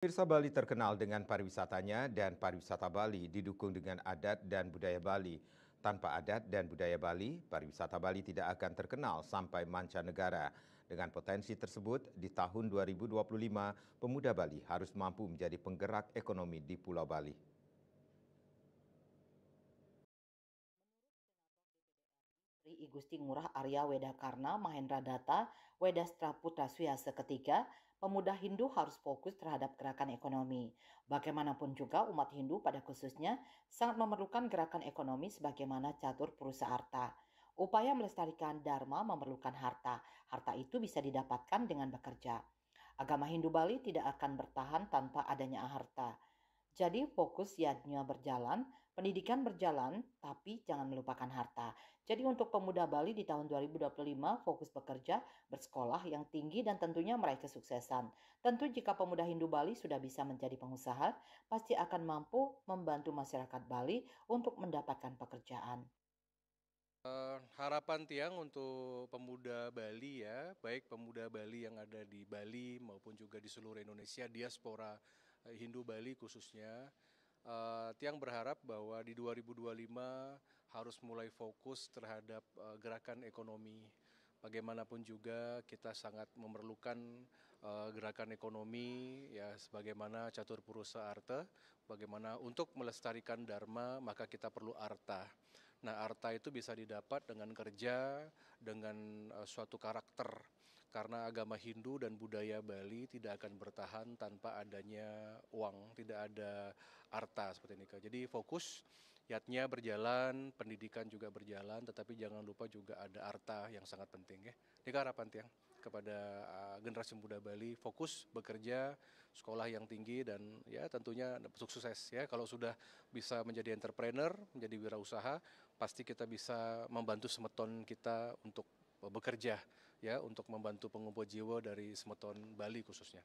Pemirsa Bali terkenal dengan pariwisatanya dan pariwisata Bali didukung dengan adat dan budaya Bali. Tanpa adat dan budaya Bali, pariwisata Bali tidak akan terkenal sampai mancanegara. Dengan potensi tersebut, di tahun 2025, pemuda Bali harus mampu menjadi penggerak ekonomi di Pulau Bali. I Gusti Ngurah Arya Wedakarna Mahendra Data Wedastra Putra Suyase ketiga, pemuda Hindu harus fokus terhadap gerakan ekonomi. Bagaimanapun juga umat Hindu pada khususnya sangat memerlukan gerakan ekonomi sebagaimana catur purusa arta. Upaya melestarikan dharma memerlukan harta. Harta itu bisa didapatkan dengan bekerja. Agama Hindu Bali tidak akan bertahan tanpa adanya harta. Jadi fokus yadnya berjalan, pendidikan berjalan, tapi jangan melupakan harta. Jadi untuk pemuda Bali di tahun 2025 fokus bekerja, bersekolah yang tinggi dan tentunya meraih kesuksesan. Tentu jika pemuda Hindu Bali sudah bisa menjadi pengusaha, pasti akan mampu membantu masyarakat Bali untuk mendapatkan pekerjaan. Harapan Tiang untuk pemuda Bali ya, baik pemuda Bali yang ada di Bali maupun juga di seluruh Indonesia, diaspora Hindu Bali khususnya. Tiang berharap bahwa di 2025 harus mulai fokus terhadap gerakan ekonomi. Bagaimanapun juga kita sangat memerlukan gerakan ekonomi ya sebagaimana catur purusa arta, bagaimana untuk melestarikan dharma maka kita perlu arta. Nah, arta itu bisa didapat dengan kerja, dengan suatu karakter. Karena agama Hindu dan budaya Bali tidak akan bertahan tanpa adanya uang, tidak ada arta seperti ini. Jadi fokus, yatnya berjalan, pendidikan juga berjalan, tetapi jangan lupa juga ada arta yang sangat penting ya. Ini harapan Tiang kepada generasi muda Bali, fokus bekerja, sekolah yang tinggi dan ya tentunya sukses ya. Kalau sudah bisa menjadi entrepreneur, menjadi wirausaha, pasti kita bisa membantu semeton kita untuk bekerja ya, untuk membantu pengumpul jiwa dari semeton Bali khususnya.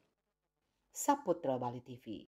Saputra Bali TV.